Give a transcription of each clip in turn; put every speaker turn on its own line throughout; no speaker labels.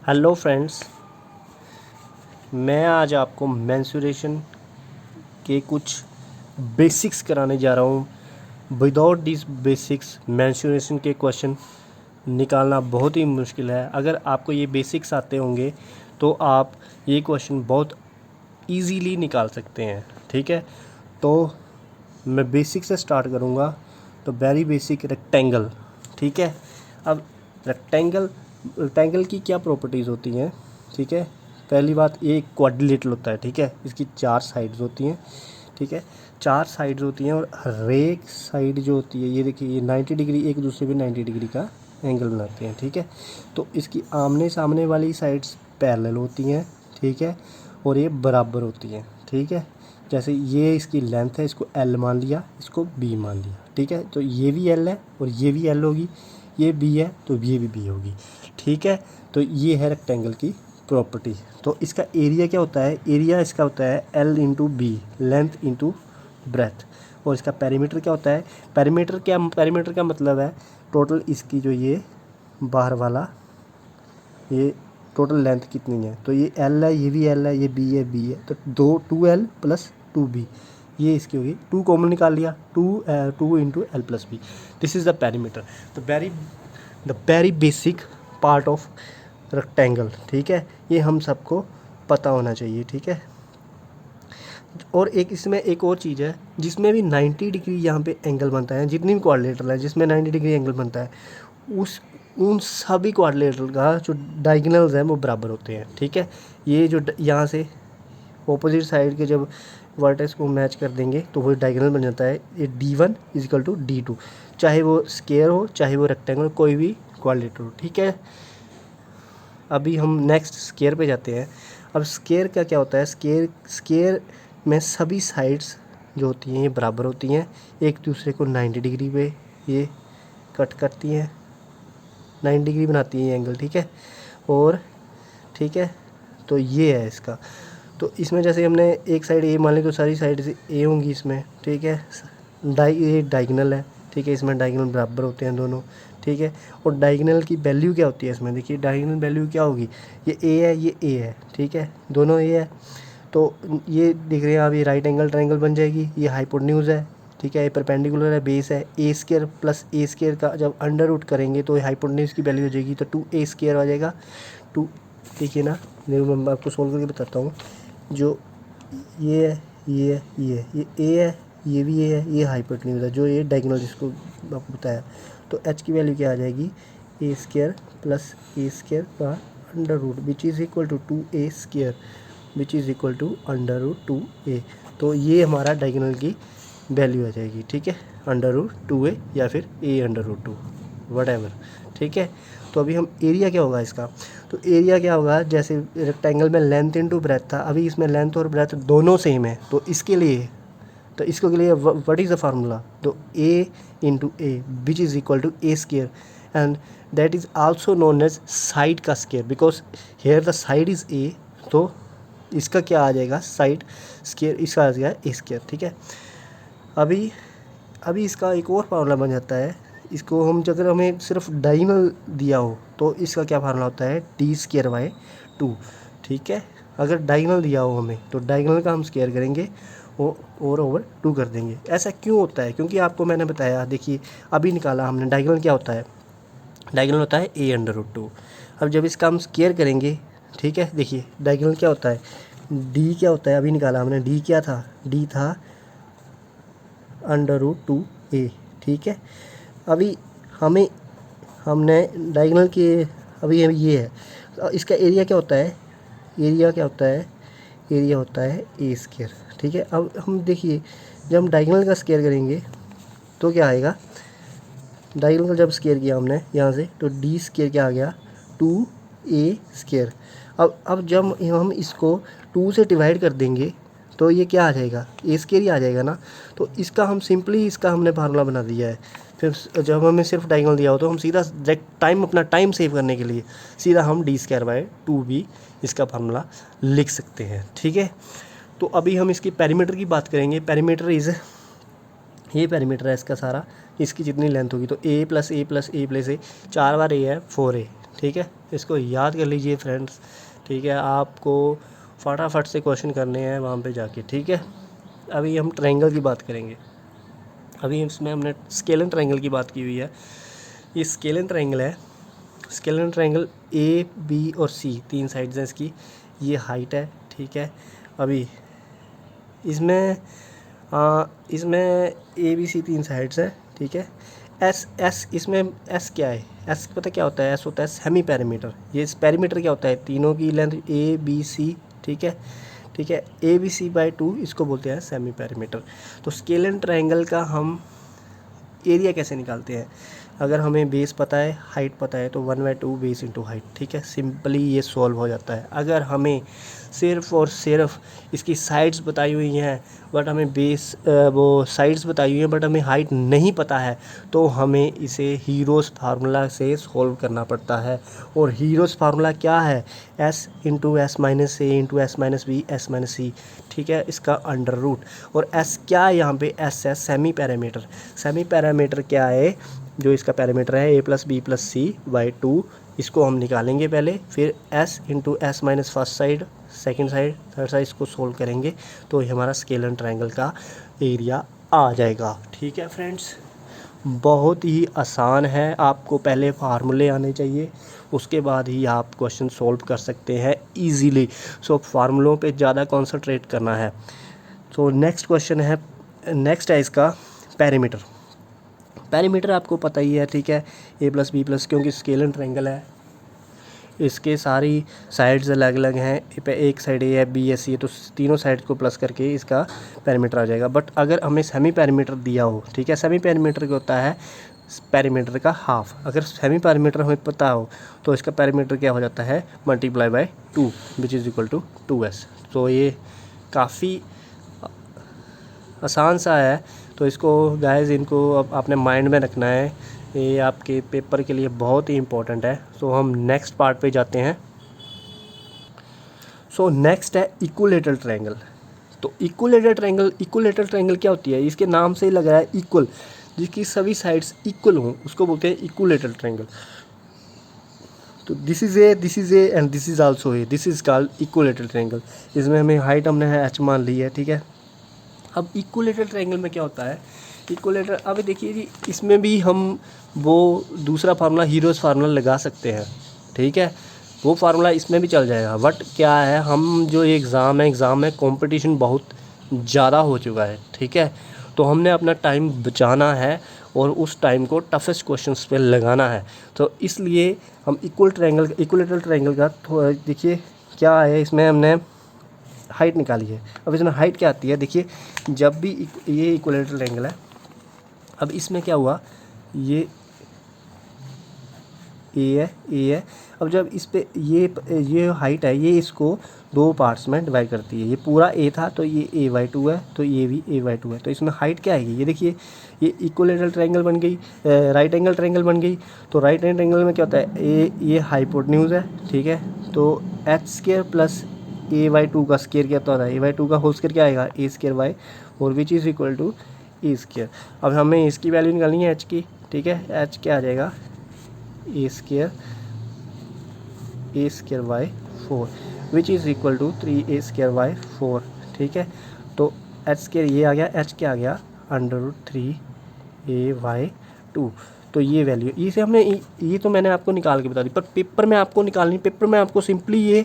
Hello friends, मैं आज आपको मेंसुरेशन के कुछ बेसिक्स कराने जा रहा हूँ। विदाउट दिस बेसिक्स मेंसुरेशन के क्वेश्चन निकालना बहुत ही मुश्किल है। अगर आपको ये बेसिक्स आते होंगे तो आप ये क्वेश्चन बहुत इजीली निकाल सकते हैं। ठीक है, तो मैं बेसिक से स्टार्ट करूँगा। तो वेरी बेसिक रेक्टेंगल। ठीक है, अब रेक्टेंगल की क्या प्रॉपर्टीज़ होती हैं। ठीक है, पहली बात, ये क्वाड्रिलेटरल होता है। ठीक है, इसकी 4 साइड्स होती हैं। ठीक है, 4 साइड्स होती हैं और हर एक साइड जो होती है, ये देखिए, ये 90 डिग्री एक दूसरे पे 90 डिग्री का एंगल बनाते हैं। ठीक है, तो इसकी आमने सामने वाली साइड्स पैरेलल होती हैं। ठीक है, और ये बराबर होती हैं। ठीक है, जैसे ये इसकी लेंथ है, इसको L मान लिया, इसको B मान लिया। ठीक है, तो ये भी L है और ये भी L होगी, ये B है तो ये भी B होगी। ठीक है, तो ये है रेक्टेंगल की प्रॉपर्टी। तो इसका एरिया क्या होता है? एरिया इसका होता है L into B, length into breadth. और इसका पेरीमीटर क्या होता है? पेरीमीटर का मतलब है टोटल इसकी जो ये बाहर वाला ये टोटल लेंथ कितनी है। तो ये L है, ये भी L है, ये B है, B है, तो 2L प्लस 2B, ये इसकी होगी। 2 कॉमन निकाल लिया, 2 into L plus B। This is the perimeter, the very basic part of rectangle. ठीक है, ये हम सबको पता होना चाहिए। ठीक है, और एक इसमें एक और चीज़ है, जिसमें भी 90 डिग्री यहाँ पे एंगल बनता है, जितनी भी क्वाड्रिलेटरल है जिसमें 90 डिग्री एंगल बनता है, उन सभी क्वाड्रिलेटरल का जो डायगोनल्स हैं वो बराबर होते हैं। ठीक है, ये जो यहाँ से ऑपोजिट साइड के जब वर्टेक्स को मैच कर देंगे तो वो डायगोनल बन जाता है। ये D1 इजिकल टू D2, चाहे वो स्क्वायर हो चाहे वो रेक्टेंगल, कोई भी क्वाड्रिलेटरल हो। ठीक है, अभी हम नेक्स्ट स्क्वायर पे जाते हैं। अब स्क्वायर का क्या होता है? स्क्वायर में सभी साइड्स जो होती हैं ये बराबर होती हैं, एक दूसरे को 90 डिग्री पे ये कट करती हैं, 90 डिग्री बनाती हैं ये एंगल। ठीक है, और ठीक है, तो ये है इसका। तो इसमें जैसे हमने एक साइड ए मान ली तो सारी साइड से ए होंगी इसमें। ठीक है, ये डायगोनल है। ठीक है, इसमें डायगोनल बराबर होते हैं दोनों। ठीक है, और डायगोनल की वैल्यू क्या होती है इसमें? देखिए, डायगोनल वैल्यू क्या होगी? ये ए है, ये ए है। ठीक है, दोनों ए है, तो ये दिख रहे हैं आप, ये राइट एंगल ट्रायंगल बन जाएगी। ये हाइपोटेन्यूज है। ठीक है, ये परपेंडिकुलर है, बेस है। ए स्क्वायर प्लस ए स्क्वायर का जब अंडर रूट करेंगे तो हाइपोटेन्यूज की वैल्यू हो जाएगी, तो 2a स्क्वायर आ जाएगा। 2, देखिए ना, मैं आपको सोल्व करके बताता हूँ। जो ये है, ये है, ये ए है, ये भी ए है, ये हाइपोटेन्यूज है, जो ये डायगोनल जिसको आपको बताया। तो एच की वैल्यू क्या आ जाएगी? A square plus A square का under root which is equal to 2a square which is equal to under root 2a। तो ये हमारा डायगोनल की वैल्यू आ जाएगी। ठीक है, अंडर रूट 2a या फिर a अंडर रूट 2, वट। ठीक है, तो अभी हम एरिया क्या होगा इसका? तो एरिया क्या होगा? जैसे रेक्टेंगल में लेंथ इंटू ब्रेथ था, अभी इसमें लेंथ और ब्रेथ दोनों सेम है, तो इसके लिए, तो इसको के लिए व्हाट इज़ द फार्मूला? तो a into a which is equal to a square, and that is also known as side का square, because here the side is a, तो इसका क्या आ जाएगा? साइड स्क्वायर, इसका आ जाएगा ए स्क्वायर। ठीक है, अभी इसका एक और फार्मूला बन जाता है। इसको हम, अगर हमें सिर्फ डायगोनल दिया हो तो इसका क्या फार्मूला होता है? D square by 2। ठीक है, अगर डायगोनल दिया हो हमें तो डायगोनल का हम स्क्वायर करेंगे और ओवर 2 कर देंगे। ऐसा क्यों होता है? क्योंकि आपको मैंने बताया, देखिए अभी निकाला हमने, डायगोनल क्या होता है? डायगोनल होता है a अंडर रूट 2। अब जब इसका हम स्क्वायर करेंगे, ठीक है, देखिए डायगोनल क्या होता है? d क्या होता है? अभी निकाला हमने, d क्या था? d था अंडर रूट 2a। ठीक है, अभी हमने डायगोनल के, अभी ये है, इसका एरिया क्या होता है? एरिया क्या होता है? एरिया होता है ए स्क्वायर। ठीक है, अब हम देखिए, जब हम डायगोनल का स्क्वायर करेंगे तो क्या आएगा? डायगोनल का जब स्क्वायर किया हमने यहाँ से, तो डी स्क्वायर क्या आ गया? 2a square. अब जब हम इसको 2 से डिवाइड कर देंगे तो ये क्या आ जाएगा? ए स्क्वायर ही आ जाएगा ना। तो इसका हम सिंपली, इसका हमने फार्मूला बना दिया है। फिर जब हमें सिर्फ डायगोनल दिया हो तो हम सीधा अपना टाइम सेव करने के लिए सीधा हम डी स्क्वायर बाय 2b इसका फार्मूला लिख सकते हैं। ठीक है, तो अभी हम इसकी पेरीमीटर की बात करेंगे। पेरीमीटर इज़, ये पेरीमीटर है इसका सारा, इसकी जितनी लेंथ होगी, तो a plus A plus A plus A, 4 bar a है 4a। ठीक है, इसको याद कर लीजिए फ्रेंड्स, ठीक है। आपको फटाफट से क्वेश्चन करने हैं वहाँ पे जाके, ठीक है। अभी हम ट्रायंगल की बात करेंगे। अभी इसमें हमने स्केलन ट्रायंगल की बात की हुई है। ये स्केलन ट्रायंगल है। स्केलन ट्रायंगल ए बी और सी 3 साइड्स हैं इसकी, ये हाइट है, ठीक है। अभी इसमें ए बी सी 3 साइड्स है, ठीक है। एस इसमें एस क्या है, एस पता क्या होता है, एस होता है सेमी पैरामीटर। ये इस पैरामीटर क्या होता है, तीनों की लेंथ ए बी सी, ठीक है, ठीक है। ए बी सी बाई 2 इसको बोलते हैं सेमी पैरामीटर। तो स्केलन ट्रायंगल का हम एरिया कैसे निकालते हैं, अगर हमें बेस पता है, हाइट पता है, तो 1/2 बेस इंटू हाइट, ठीक है। सिंपली ये सॉल्व हो जाता है। अगर हमें सिर्फ और सिर्फ इसकी साइड्स बताई हुई हैं बट हमें बेस वो साइड्स बताई हुई हैं बट हमें हाइट नहीं पता है, तो हमें इसे हीरोज़ फार्मूला से सॉल्व करना पड़ता है। और हीरोज़ फार्मूला क्या है, s into s minus a into s minus b s minus c, ठीक है, इसका अंडर रूट। और एस क्या है यहाँ पे, एस है सेमी पैरामीटर। सेमी पैरामीटर क्या है, जो इसका पैरामीटर है a plus B plus c by 2, इसको हम निकालेंगे पहले, फिर s into s minus first side, second side, third side, इसको सोल्व करेंगे तो ये हमारा स्केलन ट्रायंगल का एरिया आ जाएगा, ठीक है फ्रेंड्स। बहुत ही आसान है, आपको पहले फार्मूले आने चाहिए, उसके बाद ही आप क्वेश्चन सोल्व कर सकते हैं इजीली। सो फार्मूलों पे ज़्यादा कॉन्सेंट्रेट करना है। सो नेक्स्ट क्वेश्चन है, नेक्स्ट है इसका पैरामीटर। पैरामीटर आपको पता ही है, ठीक है, ए प्लस बी प्लस, क्योंकि स्केलन ट्रायंगल है, इसके सारी साइड्स अलग अलग हैं, पे एक साइड ए है बी है सी है, तो तीनों साइड को प्लस करके इसका पैरामीटर आ जाएगा। बट अगर हमें सेमी पैरामीटर दिया हो, ठीक है, सेमी पैरामीटर क्या होता है, पैरामीटर का हाफ। अगर सेमी पैरामीटर हमें पता हो तो इसका पैरामीटर क्या हो जाता है, multiply by 2 which is equal to 2s। तो ये काफ़ी आसान सा है, तो इसको गाइस इनको अब आपने माइंड में रखना है, ये आपके पेपर के लिए बहुत ही इम्पोर्टेंट है। सो हम नेक्स्ट पार्ट पे जाते हैं। सो नेक्स्ट है इक्विलेटरल ट्रायंगल। तो इक्विलेटरल ट्रायंगल क्या होती है, इसके नाम से ही लग रहा है इक्वल, जिसकी सभी साइड्स इक्वल हों उसको बोलते हैं इक्विलेटरल ट्रायंगल। तो this is A and this is also a, this is called equilateral triangle. इसमें हमें हाइट हमने h मान ली है, ठीक है। अब इक्विलेटरल ट्रायंगल में क्या होता है, इक्विलेटरल, अब देखिए जी, इसमें भी हम वो दूसरा फार्मूला हीरोज़ फार्मूला लगा सकते हैं, ठीक है, वो फार्मूला इसमें भी चल जाएगा। बट क्या है, हम जो एग्ज़ाम में कंपटीशन बहुत ज़्यादा हो चुका है, ठीक है, तो हमने अपना टाइम बचाना है और उस टाइम को टफेस्ट क्वेश्चंस पे लगाना है। तो इसलिए हम इक्विलेटरल ट्रायंगल का थोड़ा देखिए क्या है, इसमें हमने हाइट निकाली है। अब इसमें हाइट क्या आती है, देखिए जब भी ये इक्विलेटरल ट्रायंगल है, अब इसमें क्या हुआ, ये ए है। अब जब इस पे ये हाइट है, ये इसको 2 पार्ट्स में डिवाइड करती है। ये पूरा ए था तो ये a/2 है, तो ये भी a/2 है। तो इसमें हाइट क्या आएगी, ये देखिए, ये इक्विलेटरल ट्रायंगल बन गई, राइट एंगल ट्रायंगल बन गई। तो राइट एंगल ट्रायंगल में क्या होता है, ये हाइपोटेन्यूज है, ठीक है। तो h² प्लस a/2 का स्क्वायर क्या होता है, a/2 का होल स्क्वायर क्या आएगा, a²/4 which is equal to a²। अब हमें इसकी वैल्यू निकालनी है h की, ठीक है। h क्या आ जाएगा, a²/4 which is equal to 3a²/4, ठीक है। तो h² ये आ गया, h क्या आ गया, √3a/2। तो ये वैल्यू, इसे हमने ये तो मैंने आपको निकाल के बता दी, पर पेपर में आपको निकालनी, पेपर में आपको सिंपली ये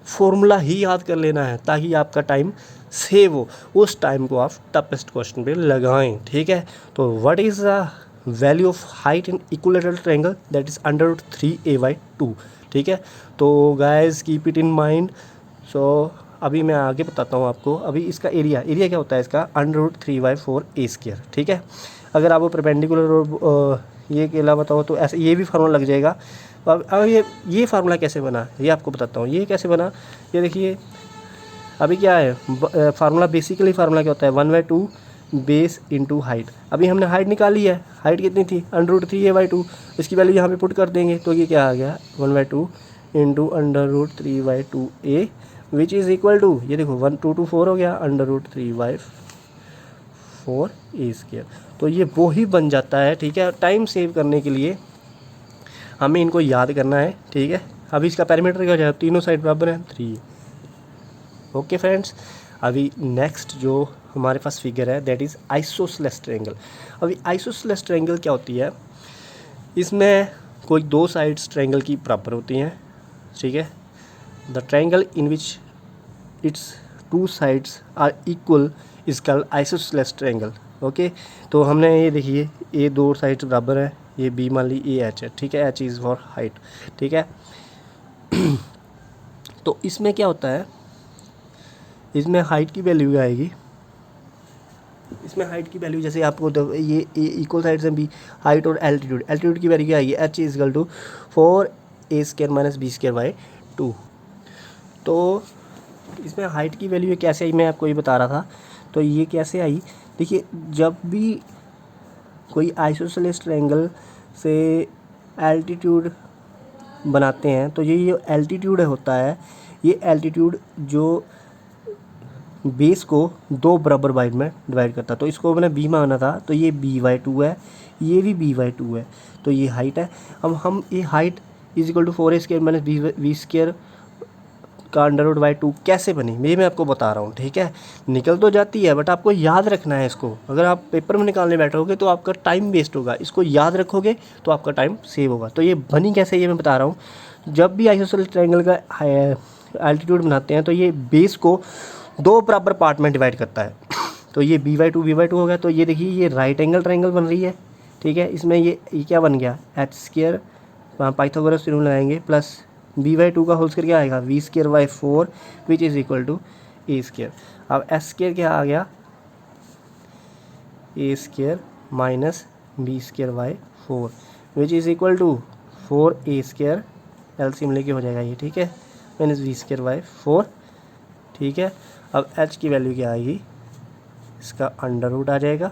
फॉर्मूला ही याद कर लेना है ताकि आपका टाइम सेव हो, उस टाइम को आप टफेस्ट क्वेश्चन पे लगाएं, ठीक है। तो what is the value of height in equilateral triangle, that is √3a/2, ठीक है। तो guys keep it in mind. So अभी मैं आगे बताता हूँ आपको। अभी इसका एरिया क्या होता है, इसका √3/4a², ठीक है। अगर आपको परपेंडिकुलर ये के अलावा बताओ तो ऐसे ये भी फार्मूला लग जाएगा। अब ये फार्मूला कैसे बना, ये आपको बताता हूँ, ये कैसे बना। ये देखिए अभी क्या है, फार्मूला बेसिकली फार्मूला क्या होता है, 1/2 बेस इंटू हाइट। अभी हमने हाइट निकाली है, हाइट कितनी थी, √3a/2, इसकी वैल्यू यहाँ पे पुट कर देंगे तो ये क्या आ गया, 1/2 into √3/2a which is equal to, ये देखो 1 2 2 4 हो गया, √3/4a²। तो ये वो ही बन जाता है, ठीक है। टाइम सेव करने के लिए हमें इनको याद करना है, ठीक है। अभी इसका पैरामीटर क्या हो जाएगा, तीनों साइड बराबर है 3। ओके फ्रेंड्स, अभी नेक्स्ट जो हमारे पास फिगर है दैट इज़ आइसोसेलेस ट्रायंगल। अभी आइसोसेलेस ट्रायंगल क्या होती है, इसमें कोई दो साइड्स ट्रायंगल की बराबर होती हैं, ठीक है। The triangle in which its two sides are equal is called isosceles triangle. Okay, तो हमने ये देखिए, ये दो साइड्स बराबर है, ये बी मान ली, ये एच है, ठीक है। एच इज़ फॉर हाइट, ठीक है। तो इसमें क्या होता है, इसमें हाइट की वैल्यू आएगी, इसमें हाइट की वैल्यू जैसे आपको ये इक्वल साइड्स हैं बी, हाइट और एल्टीट्यूड की वैल्यू क्या आएगी, H is equal to 4a² minus b² by 2। तो इसमें हाइट की वैल्यू कैसे आई, मैं आपको ये बता रहा था। तो ये कैसे आई, देखिए, जब भी कोई आइसोसेलेस ट्रायंगल से एल्टीट्यूड बनाते हैं तो ये एल्टीट्यूड होता है, ये एल्टीट्यूड जो बेस को दो बराबर बाइट में डिवाइड करता है। तो इसको मैंने बी माना था, तो ये b/2 है, ये भी b/2 है, तो ये हाइट है। अब हम ये height is equal to 4a² minus b² का √/2 कैसे बनी, ये मैं आपको बता रहा हूँ, ठीक है। निकल तो जाती है बट आपको याद रखना है इसको। अगर आप पेपर में निकालने बैठोगे तो आपका टाइम वेस्ट होगा, इसको याद रखोगे तो आपका टाइम सेव होगा। तो ये बनी कैसे, ये मैं बता रहा हूँ। जब भी आइसोसेलेस ट्रायंगल का एल्टीट्यूड बनाते हैं तो ये बेस को दो बराबर पार्ट में डिवाइड करता है। तो ये b/2 हो गया। तो ये देखिए, ये राइट एंगल ट्रायंगल बन रही है, ठीक है। इसमें ये क्या बन गया, h², पाइथागोरस थ्योरम लगाएंगे, प्लस b/2 का होल स्क्वायर क्या आएगा, v²/4 which is equal to a²। अब s² क्या आ गया, a² minus b²/4 which is equal to 4a², LCM लेके हो जाएगा ये, ठीक है, माइनस b²/4, ठीक है। अब h की वैल्यू क्या आएगी, इसका अंडर रूट आ जाएगा,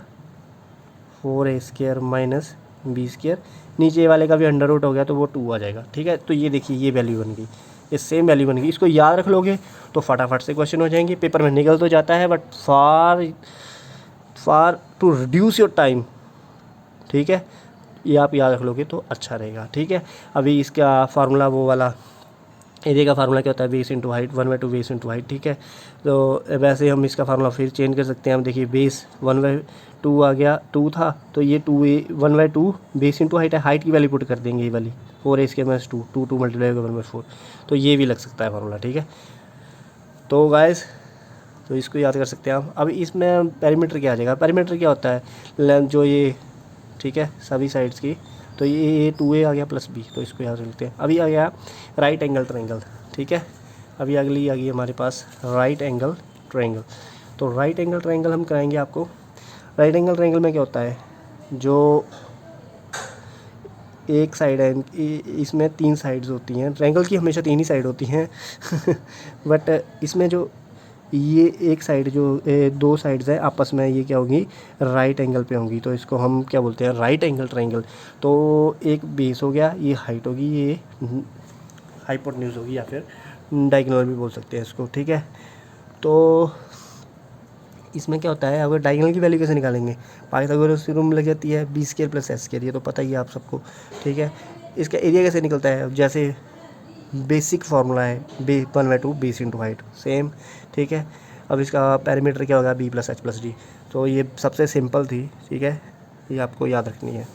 4a² माइनस b², नीचे वाले का भी अंडर रूट हो गया तो वो 2 आ जाएगा, ठीक है। तो ये देखिए, ये वैल्यू बन गई, ये सेम वैल्यू बन गई। इसको याद रख लोगे तो फटाफट से क्वेश्चन हो जाएंगे। पेपर में निकल तो जाता है but for to reduce your time, ठीक है, ये आप याद रख लोगे तो अच्छा रहेगा, ठीक है। अभी इसका फार्मूला वो वाला एरिया का फार्मूला क्या होता है, base into height, 1/2 base into height, ठीक है। तो वैसे हम इसका फार्मूला फिर चेंज कर सकते हैं। हम देखिए, बेस 1/2 आ गया, 2 था, तो ये 1/2 बेस इंटू हाइट है, हाइट की वैल्यू पुट कर देंगे ये वाली, 4a² माइनस 2 मल्टीप्लाई होगा 1/4, तो ये भी लग सकता है फार्मूला, ठीक है। तो गाइस, तो इसको याद कर सकते हैं आप। अब इसमें पैरामीटर क्या आ जाएगा, पैरामीटर क्या होता है, लेंथ जो ये, ठीक है, सभी साइड्स की। तो ये 2a आ गया प्लस b, तो इसको याद रखते हैं। अभी आ गया राइट एंगल ट्रायंगल, ठीक है। अभी अगली आ गई हमारे पास राइट एंगल ट्रायंगल। तो राइट एंगल ट्रायंगल हम कराएंगे आपको। राइट एंगल ट्रायंगल में क्या होता है, जो एक साइड है, इसमें 3 साइड्स होती हैं, ट्रायंगल की हमेशा 3 ही साइड होती हैं बट इसमें जो ये एक साइड जो 2 साइड्स है आपस में, ये क्या होगी, राइट एंगल पे होंगी, तो इसको हम क्या बोलते हैं, राइट एंगल ट्रायंगल। तो एक बेस हो गया, ये हाइट होगी, ये हाइपोटेन्यूज होगी, या फिर डायगोनल भी बोल सकते हैं इसको, ठीक है। तो इसमें क्या होता है, अगर डायगोनल की वैल्यू कैसे निकालेंगे, पाइथागोरस थ्योरम लग जाती है, b² प्लस s², ये तो पता ही है आप सबको, ठीक है। इसका एरिया कैसे निकलता है, अब जैसे बेसिक फार्मूला है 1/2 बेस इंटू हाइट, सेम, ठीक है। अब इसका पैरामीटर क्या होगा, b + h + d, तो ये सबसे सिंपल थी, ठीक है, ये आपको याद रखनी है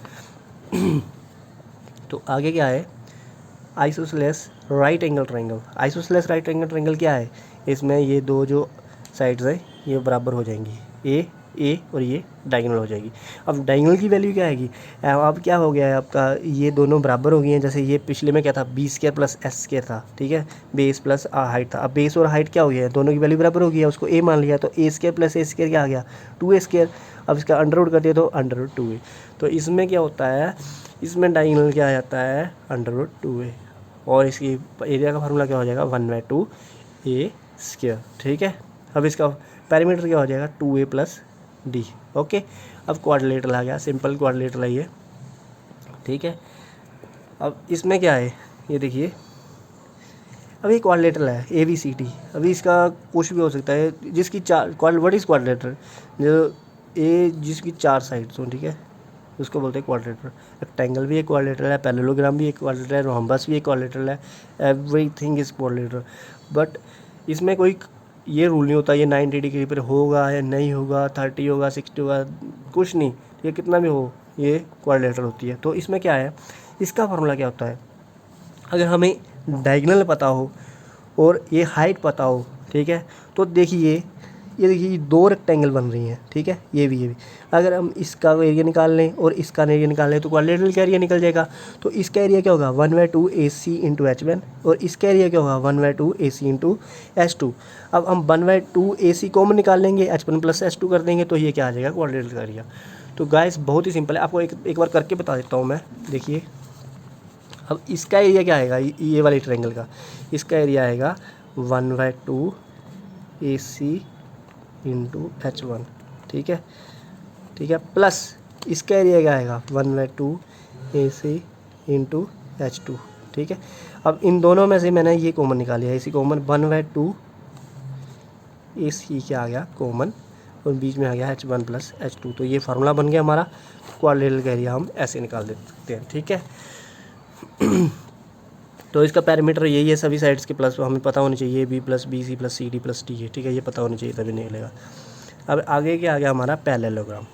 तो आगे क्या है, isosceles right angle triangle. Isosceles right angle triangle क्या है, इसमें ये दो जो साइड्स है ये बराबर हो जाएंगी, ए और ये डायगोनल हो जाएगी। अब डायगोनल की वैल्यू क्या आएगी, अब क्या हो गया है आपका, ये दोनों बराबर हो गई हैं। जैसे ये पिछले में क्या था, b² प्लस s² था, ठीक है, बेस प्लस हाइट था। अब बेस और हाइट क्या हो गया है, दोनों की वैल्यू बराबर हो गई है, उसको a मान लिया, तो a² प्लस a² क्या आ गया, 2a²। अब इसका अंडर रूट कर दिया तो अंडर रूट 2a। तो इसमें क्या होता है, इसमें डायगोनल क्या आ जाता है, अंडर रूट 2a, और इसकी एरिया का फार्मूला क्या हो जाएगा, 1/2 a², ठीक है। अब इसका पैरामीटर क्या हो जाएगा, 2a प्लस d, ओके। अब क्वाड्रिलेटरल आ गया, सिंपल क्वाड्रिलेटरल है ये, ठीक है। अब इसमें क्या है, ये देखिए, अब ये क्वाड्रिलेटरल है ABCD। अभी इसका कुछ भी हो सकता है, जिसकी 4 व्हाट इज क्वाड्रिलेटरल, जो जिसकी 4 साइड्स हों, ठीक है, उसको बोलते हैं क्वाड्रिलेटरल। रेक्टेंगल भी एक क्वाड्रिलेटरल है, पैरेललोग्राम भी एक क्वाड्रिलेटरल है, रोम्बस भी एक क्वाड्रिलेटरल है, एवरीथिंग इज क्वाड्रिलेटरल। बट इसमें कोई ये रूल नहीं होता ये 90 डिग्री पर होगा या नहीं होगा, 30 होगा, 60 होगा, कुछ नहीं, ये कितना भी हो ये क्वाड्रिलेटरल होती है। तो इसमें क्या है, इसका फार्मूला क्या होता है, अगर हमें डायगोनल पता हो और ये हाइट पता हो, ठीक है, तो देखिए ये देखिए दो रेक्टेंगल बन रही हैं, ठीक है, ये भी अगर हम इसका एरिया निकाल लें और इसका एरिया निकाल लें तो क्वाड्रिलेटरल का एरिया निकल जाएगा। तो इसका एरिया क्या होगा 1/2 AC इंटू H1 और इसका एरिया क्या होगा 1/2 AC इंटू H2। अब हम 1/2 AC कॉमन निकाल लेंगे, H1 प्लस H2 कर देंगे तो ये क्या आ जाएगा क्वाड्रिलेटरल का एरिया। तो गाइस बहुत ही सिंपल है, आपको एक बार करके बता देता हूँ मैं। देखिए अब इसका एरिया क्या आएगा, ये वाले ट्रायंगल का, इसका एरिया आएगा 1/2 AC इंटू H1, ठीक है, प्लस इसका एरिया क्या आएगा 1/2 AC इंटू H2, ठीक है। अब इन दोनों में से मैंने ये कॉमन निकाली है, इसी कॉमन 1/2 AC क्या आ गया कॉमन और बीच में आ गया H1 प्लस H2। तो ये फार्मूला बन गया हमारा क्वाड्रिलेटरल का एरिया, हम ऐसे निकाल दे सकते हैं, ठीक है। तो इसका पैरामीटर यही है, सभी साइड्स के प्लस हमें पता होनी चाहिए, B plus BC plus CD plus D है, ठीक है, ये पता होनी चाहिए तभी निकलेगा। अब आगे क्या आ गया हमारा पैरेललोग्राम,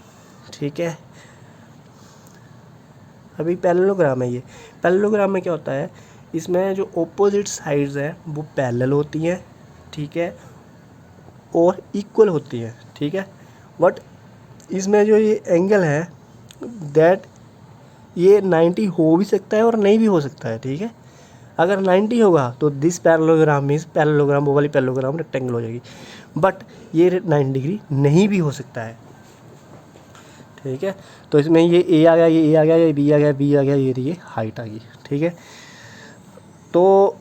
ठीक है। अभी पैरेललोग्राम है, ये पैरेललोग्राम में क्या होता है, इसमें जो ऑपोजिट साइड्स हैं वो पैरेलल होती हैं, ठीक है, और इक्वल होती हैं, ठीक है। बट इसमें जो ये एंगल है दैट ये 90 हो भी सकता है और नहीं भी हो सकता है, ठीक है। अगर 90 होगा तो दिस पैरेललोग्राम मीन्स पैरेललोग्राम, वो वाली पैरेललोग्राम रेक्टेंगल हो जाएगी। बट ये 90 डिग्री नहीं भी हो सकता है, ठीक है। तो इसमें ये A आ गया, ये A आ गया, ये B आ गया, B आ गया, ये हाइट आ गई, ठीक है। तो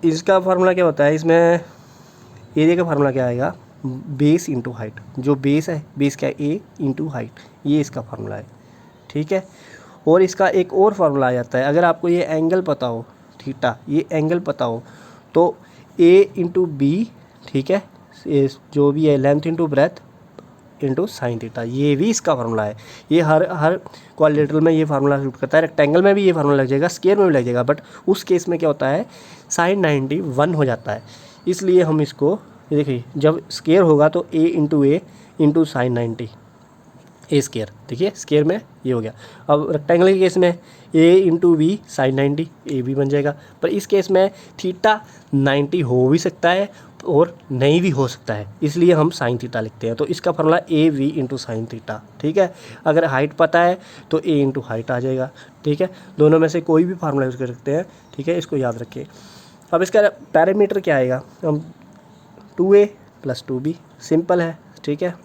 इसका फार्मूला क्या होता है, इसमें एरिया का फार्मूला क्या आएगा, बेस इंटू हाइट। जो बेस है, बेस क्या है A इंटू हाइट, ये इसका फार्मूला है, ठीक है। और इसका एक और फार्मूला आ जाता है, अगर आपको ये एंगल पता हो थीटा, ये एंगल पता हो तो A इंटू B, ठीक है, जो भी है length into breath into sine theta, ये भी इसका फार्मूला है। ये हर क्वाड्रिलेटरल में ये फार्मूला शूट करता है, रेक्टेंगल में भी ये फार्मूला लग जाएगा, स्क्वायर में भी लग जाएगा। बट उस केस में क्या होता है साइन 90 1 हो जाता है, इसलिए हम इसको देखिए जब स्क्वायर होगा तो A into sine 90 A square, देखिए स्क्वायर में ये हो गया। अब रेक्टेंगल के केस में A into B sine 90 A भी बन जाएगा। पर इस केस में थीटा 90 हो भी सकता है और नहीं भी हो सकता है, इसलिए हम साइन थीटा लिखते हैं। तो इसका formula AV into sine theta, ठीक है। अगर हाइट पता है तो A इंटू हाइट आ जाएगा, ठीक है। दोनों में से कोई भी फार्मूला यूज़ कर सकते हैं, ठीक है, इसको याद रखिए। अब इसका पैरामीटर क्या आएगा, हम 2A प्लस 2B, सिंपल है, ठीक है।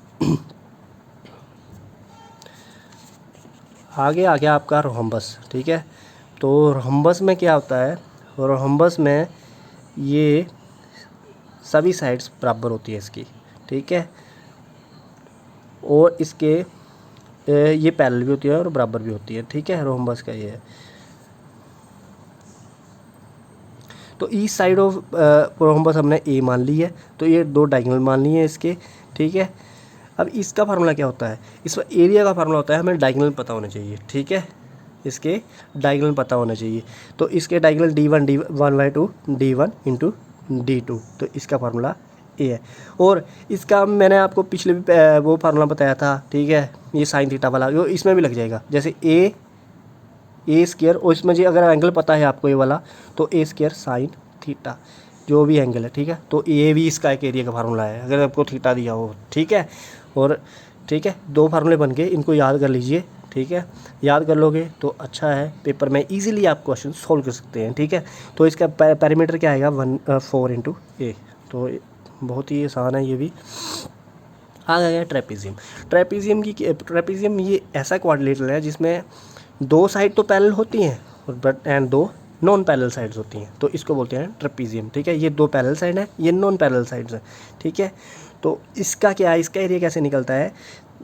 आगे आ गया आपका रोम्बस, ठीक है। तो रोम्बस में क्या होता है, रोम्बस में ये सभी साइड्स बराबर होती है इसकी, ठीक है, और इसके ये पैरेलल भी होती है और बराबर भी होती है, ठीक है। रोम्बस का ये है। तो ईच साइड ऑफ रोम्बस हमने A मान ली है, तो ये दो डायगोनल मान लिए हैं इसके, ठीक है। अब इसका फार्मूला क्या होता है, इसका एरिया का फार्मूला होता है, हमें डायगोनल पता होना चाहिए, ठीक है, इसके डायगोनल पता होना चाहिए। तो इसके diagonal D1/2 D1 into D2, तो इसका फार्मूला A है। और इसका मैंने आपको पिछले भी वो फार्मूला बताया था, ठीक है, ये साइन थीटा वाला, वो इसमें भी लग जाएगा। जैसे A स्क्वायर, और इसमें जी अगर एंगल पता है आपको ये वाला तो A स्क्वायर साइन थीटा, जो भी एंगल है, ठीक है। तो ये भी इसका एक एरिया का फार्मूला है अगर आपको थीटा दिया हो, ठीक है। और ठीक है, दो फार्मूले बन के इनको याद कर लीजिए, ठीक है। याद कर लोगे तो अच्छा है, पेपर में इजीली आप क्वेश्चन सोल्व कर सकते हैं, ठीक है। तो इसका पैरामीटर क्या आएगा 4 इंटू A, तो बहुत ही आसान है ये भी। आ गया ट्रेपेजियम। ट्रेपेजियम ये ऐसा क्वाड्रिलेटरल है जिसमें दो साइड तो पैरेलल होती हैं बट एंड दो नॉन पैरेलल साइड्स होती हैं, तो इसको बोलते हैं ट्रेपेजियम, ठीक है। ये दो पैरेलल साइड है, ये नॉन पैरेलल साइड्स हैं, ठीक है। तो इसका क्या है, इसका एरिया कैसे निकलता है,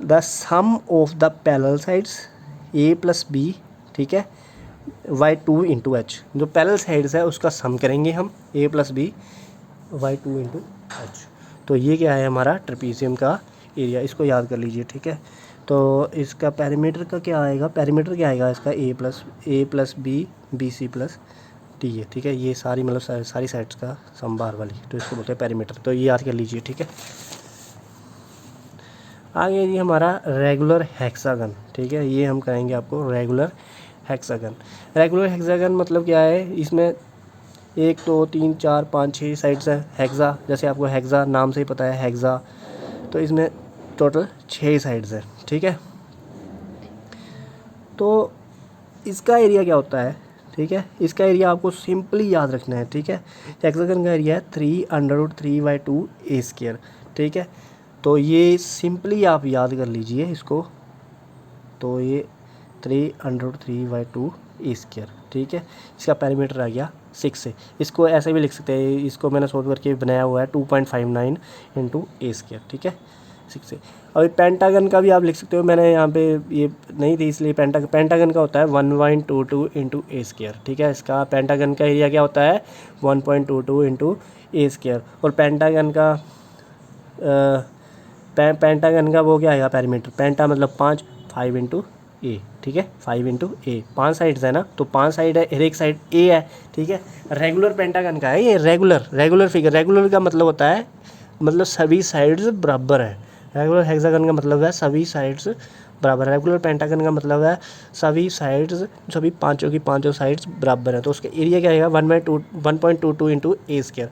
the sum of the parallel sides A plus B, ठीक है, y2 इंटू H। जो पैरेलल साइड्स है उसका सम करेंगे हम, A plus B y2 into H। तो ये क्या है हमारा ट्रेपेजियम का एरिया, इसको याद कर लीजिए, ठीक है। तो इसका पेरीमीटर का क्या आएगा, पेरीमीटर क्या आएगा इसका a plus b c plus d है, ठीक है। ये सारी मतलब सारी साइड्स का सम बार वाली, तो इसको बोलते हैं पेरीमीटर। तो ये याद कर लीजिए, ठीक है। आगे जी हमारा रेगुलर हेक्सागन, ठीक है। ये हम करेंगे आपको रेगुलर हेक्सागन। रेगुलर हेक्सागन मतलब क्या है, इसमें 1 2 3 4 5 6 साइड्स है। हेक्सा, जैसे आपको हेक्सा नाम से ही पता है हेक्सा, तो इसमें टोटल 6 साइड्स है, ठीक है। तो इसका एरिया क्या होता है, ठीक है। इसका एरिया आपको सिंपली याद रखना है, ठीक है। हेक्सागन का एरिया है 3√3/2 a², ठीक है। तो ये सिंपली आप याद कर लीजिए इसको, तो ये 3√3/2 a², ठीक है। इसका पेरीमीटर आ गया 6 से। इसको ऐसे भी लिख सकते हैं, इसको मैंने सोच करके बनाया हुआ है 2.59 × a², ठीक है, 6 से। अभी पेंटागन का भी आप लिख सकते हो, मैंने यहाँ पे ये नहीं थी इसलिए पेंटागन का होता है 1.22 × a², ठीक है। इसका पेंटागन का एरिया क्या होता है 1.22 × a²। और पेंटागन का पेंटागन का वो क्या आएगा पेरीमीटर, पेंटा मतलब 5 × a, ठीक है, 5 × a। 5 साइड्स है ना, तो 5 साइड है, हर एक साइड a है, ठीक है। रेगुलर पेंटागन का है ये, रेगुलर फिगर। रेगुलर का मतलब होता है मतलब सभी साइड्स बराबर है। रेगुलर हेक्सागन का मतलब है सभी साइड्स बराबर है। रेगुलर पेंटागन का मतलब है सभी साइड्स, सभी पांचों की पांचों साइड्स बराबर है। तो उसका एरिया क्या आएगा 1.22 × a²।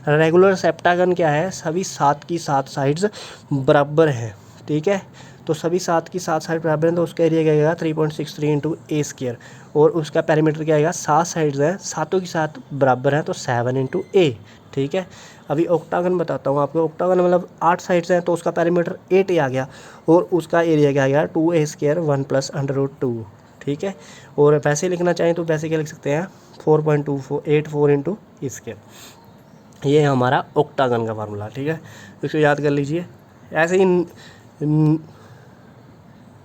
रेगुलर सेप्टागन क्या है, सभी 7 की 7 साइड्स बराबर हैं, ठीक है। तो सभी 7 की 7 साइड बराबर हैं, तो उसका एरिया क्या आएगा 3.63 × a²। और उसका पेरीमीटर क्या आएगा, 7 साइड्स हैं, सातों की 7 बराबर हैं, तो 7 × a, ठीक है। अभी ऑक्टागन बताता हूँ आपको। ऑक्टागन मतलब 8 साइड्स हैं, तो उसका पेरीमीटर 8 आ गया, और उसका एरिया क्या आ गया 2a² 1 + √2, ठीक है। और वैसे लिखना चाहें तो वैसे क्या लिख सकते हैं 4.84 × a²। ये हमारा ऑक्टागन का फार्मूला, ठीक है, इसको याद कर लीजिए। ऐसे ही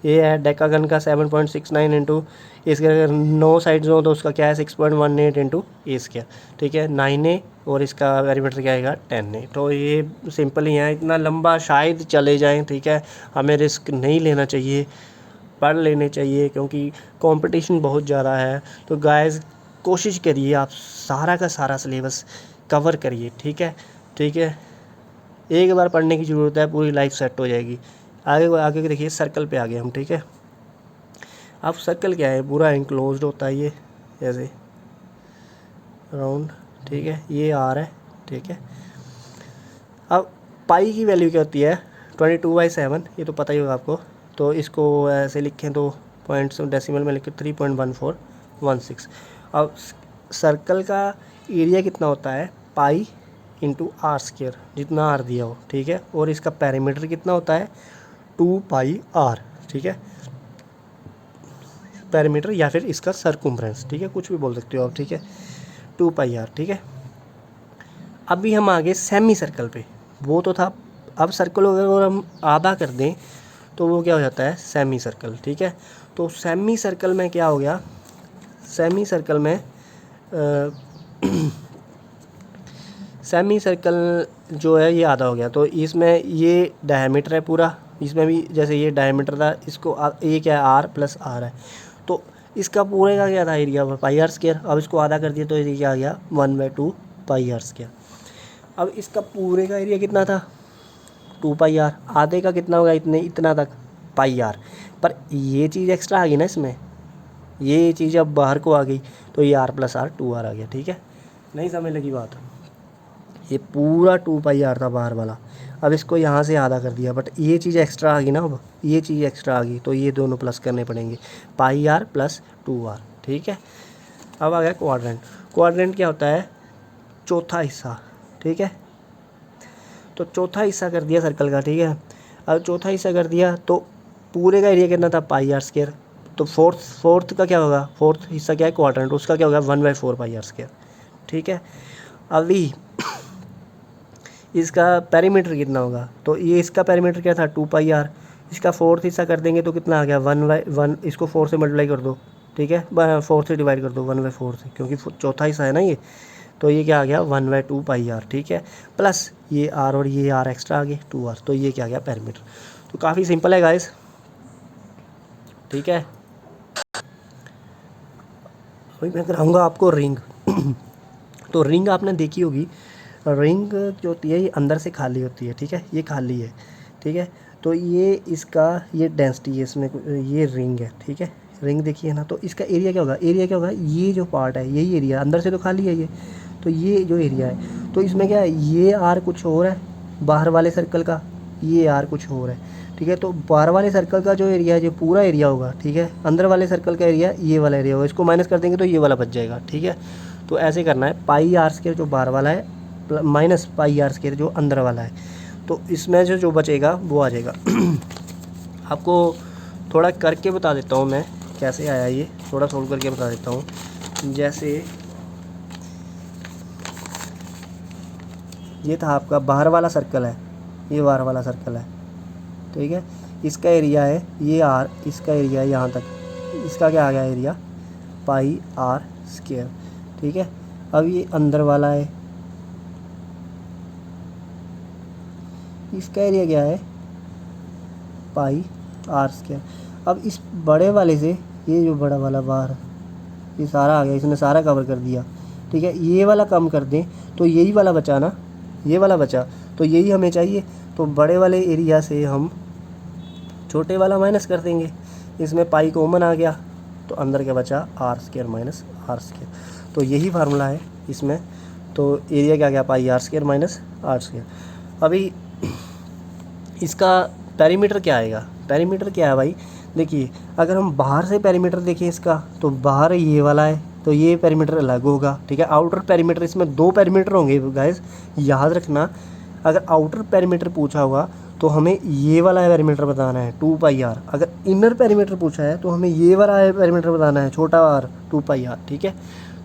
ये है डेकागन का 7.69 × a²। अगर 9 साइड्स हो तो उसका क्या है 6.18 × a², ठीक है, 9a। और इसका पेरीमीटर क्या आएगा 10a। तो ये सिंपल ही है, इतना लंबा शायद चले जाएं, ठीक है। हमें रिस्क नहीं लेना चाहिए, पढ़ लेने चाहिए, क्योंकि कंपटीशन बहुत ज़्यादा है। तो गाइस कोशिश करिए आप सारा का सारा सिलेबस कवर करिए, ठीक है, ठीक है। एक बार पढ़ने की ज़रूरत है, पूरी लाइफ सेट हो जाएगी। आगे देखिए, सर्कल पे आ गए हम, ठीक है। अब सर्कल क्या है, पूरा इनक्लोज्ड होता है ये, ऐसे राउंड, ठीक है। ये आर है, ठीक है। अब पाई की वैल्यू क्या होती है 22/7, ये तो पता ही होगा आपको। तो इसको ऐसे लिखें तो पॉइंट्स डेसिमल में लिखें 3.1416। अब सर्कल का एरिया कितना होता है पाई × r², जितना r दिया हो, ठीक है। और इसका पेरीमीटर कितना होता है 2πr, ठीक है, पेरीमीटर या फिर इसका सर्कम्फ्रेंस, ठीक है, कुछ भी बोल सकते हो आप, ठीक है, 2πr, ठीक है। अभी हम आगे सेमी सर्कल पे, वो तो था। अब सर्कल अगर हम आधा कर दें तो वो क्या हो जाता है सेमी सर्कल, ठीक है। तो सेमी सर्कल में क्या हो गया, सेमी सर्कल में सेमी सर्कल जो है ये आधा हो गया। तो इसमें ये डायमीटर है पूरा, इसमें भी जैसे ये डायमीटर था, इसको ये क्या है r + r है। तो इसका पूरे का क्या था एरिया πr²। अब इसको आधा कर दिया तो ये क्या आ गया 1/2 πr²। अब इसका पूरे का एरिया कितना था 2πr, आधे का कितना होगा इतना तक πr। पर ये चीज़ एक्स्ट्रा आ गई ना इसमें, ये चीज़ अब बाहर को आ गई, तो ये r + r 2r आ गया, ठीक है। नहीं समझ लगी बात, ये पूरा 2πr था बाहर वाला, अब इसको यहाँ से आधा कर दिया, बट ये चीज़ एक्स्ट्रा आ गई ना, अब ये चीज़ एक्स्ट्रा आ गई, तो ये दोनों प्लस करने पड़ेंगे πr + 2r, ठीक है। अब आ गया क्वाड्रेंट। क्वाड्रेंट क्या होता है चौथा हिस्सा, ठीक है। तो चौथा हिस्सा कर दिया सर्कल का, ठीक है। अब चौथा हिस्सा कर दिया तो पूरे का एरिया कितना था πr²। तो फोर्थ का क्या होगा, फोर्थ हिस्सा क्या है क्वाड्रेंट, उसका क्या होगा 1/4 πr², ठीक है। अभी इसका पेरीमीटर कितना होगा, तो ये इसका पेरीमीटर क्या था 2πr। इसका फोर्थ हिस्सा कर देंगे तो कितना आ गया 1/1, इसको 4 से मल्टीप्लाई कर दो, ठीक है, 4 से डिवाइड कर दो 1/4 से, क्योंकि चौथा हिस्सा है ना ये। तो ये क्या आ गया 1/2 πr, ठीक है, प्लस ये r और ये r एक्स्ट्रा आ गए 2r। तो ये क्या आ गया पेरीमीटर। तो काफ़ी सिंपल है गाइस, ठीक है। अभी मैं कराऊंगा आपको रिंग। तो रिंग आपने देखी होगी, रिंग जो होती है ये अंदर से खाली होती है, ठीक है, ये खाली है, ठीक है। तो ये इसका ये डेंसिटी है इसमें, ये रिंग है, ठीक है। रिंग देखिए ना, तो इसका एरिया क्या होगा, एरिया क्या होगा, ये जो पार्ट है यही एरिया, अंदर से तो खाली है ये, तो ये जो एरिया है, तो इसमें क्या है, ये आर कुछ और है बाहर वाले सर्कल का, ये आर कुछ और है, ठीक है। तो बाहर वाले सर्कल का जो एरिया है, जो पूरा एरिया होगा, ठीक है, अंदर वाले सर्कल का एरिया ये वाला एरिया होगा, इसको माइनस कर देंगे तो ये वाला बच जाएगा, ठीक है। तो ऐसे करना है, पाई आर स्क्वायर जो बाहर वाला है माइनस पाई आर स्क्वायर जो अंदर वाला है, तो इसमें जो बचेगा वो आ जाएगा। आपको थोड़ा करके बता देता हूँ मैं कैसे आया, ये थोड़ा सोल्व करके बता देता हूँ। जैसे ये था आपका बाहर वाला सर्कल है, ये बाहर वाला सर्कल है, ठीक है। इसका एरिया है ये आर, इसका एरिया है यहाँ तक, इसका क्या आ गया एरिया, पाई आर स्क्वायर, ठीक है। अब ये अंदर वाला है, इसका एरिया क्या है, पाई आर स्क्वायर। अब इस बड़े वाले से ये जो बड़ा वाला बाहर, ये सारा आ गया, इसने सारा कवर कर दिया, ठीक है। ये वाला कम कर दें तो यही वाला बचा ना, ये वाला बचा, तो यही हमें चाहिए। तो बड़े वाले एरिया से हम छोटे वाला माइनस कर देंगे, इसमें पाई कॉमन आ गया, तो अंदर क्या बचा, r square minus r square. तो यही फार्मूला है इसमें। तो एरिया क्या गया, pi r square minus r square. अभी इसका पेरीमीटर क्या आएगा, पेरीमीटर क्या है भाई, देखिए अगर हम बाहर से पेरीमीटर देखें इसका, तो बाहर ये वाला है, तो ये पेरीमीटर अलग होगा, ठीक है। आउटर पेरीमीटर, इसमें 2 पेरीमीटर होंगे गाइस, याद रखना। अगर आउटर पेरीमीटर पूछा होगा तो हमें ये वाला पेरीमीटर बताना है 2 पाई आर, अगर इनर पेरीमीटर पूछा है तो हमें ये वाला पेरीमीटर बताना है छोटा आर 2 पाई आर, ठीक है।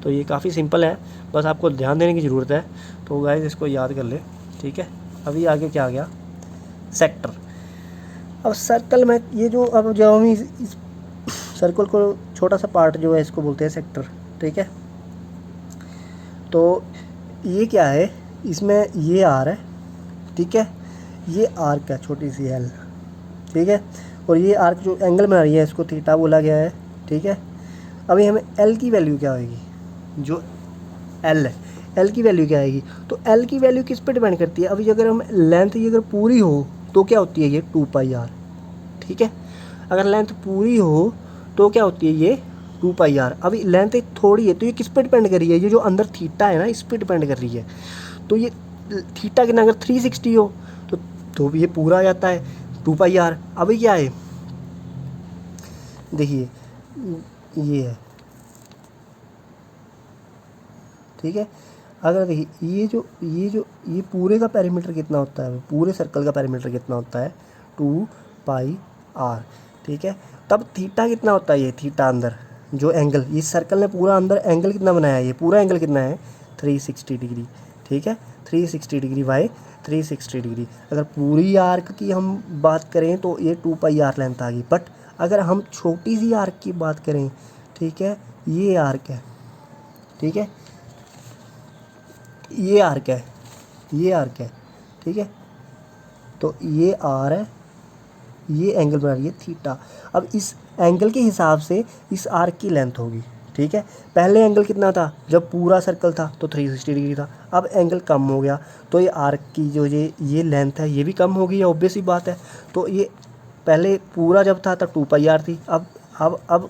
तो ये काफ़ी सिंपल है, बस आपको ध्यान देने की ज़रूरत है। तो गाइस इसको याद कर ले, ठीक है। अभी आगे क्या आ गया, सेक्टर। अब सर्कल में ये जो, अब जब हम इस सर्कल को छोटा सा पार्ट जो है इसको बोलते हैं सेक्टर, ठीक है। तो ये क्या है, इसमें ये आर है, ठीक है, ये आर्क है छोटी सी एल, ठीक है, और ये आर्क जो एंगल बना रही है इसको थीटा बोला गया है, ठीक है। अभी हमें एल की वैल्यू क्या होगी, जो एल है, एल की वैल्यू क्या आएगी, तो एल की वैल्यू किस पे डिपेंड करती है, अभी अगर हम लेंथ ये अगर पूरी हो तो क्या होती है, ये 2 पाई आर, ठीक है। अगर लेंथ पूरी हो तो क्या होती है, ये 2 पाई आर। अभी लेंथ थोड़ी है तो ये किस पे डिपेंड कर रही है, ये जो अंदर थीटा है ना इस पे डिपेंड कर रही है। तो ये थीटा कितना, अगर 360 हो तो ये पूरा आ जाता है 2 पाई आर। अभी क्या है, देखिए ये है, ठीक है। अगर देखिए ये पूरे का पेरीमीटर कितना होता है, पूरे सर्कल का पेरीमीटर कितना होता है, 2 पाई आर, ठीक है। तब थीटा कितना होता है, ये थीटा अंदर जो एंगल, ये सर्कल ने पूरा अंदर एंगल कितना बनाया है, ये पूरा एंगल कितना है, 360 डिग्री, ठीक है। 360 डिग्री बाई 360 डिग्री। अगर पूरी आर्क की हम बात करें तो ये 2 पाई आर लेंथ आ गई, बट अगर हम छोटी सी आर्क की बात करें, ठीक है, ये आर्क है, ठीक है, ये आर्क है, ये आर्क है, ठीक है। तो ये आर है, ये एंगल बना रही है थीटा। अब इस एंगल के हिसाब से इस आर्क की लेंथ होगी, ठीक है। पहले एंगल कितना था, जब पूरा सर्कल था तो 360 डिग्री था, अब एंगल कम हो गया तो ये आर्क की जो ये लेंथ है ये भी कम हो गई, ऑब्वियस ही बात है। तो ये पहले पूरा जब था तब 2 पाई आर थी, अब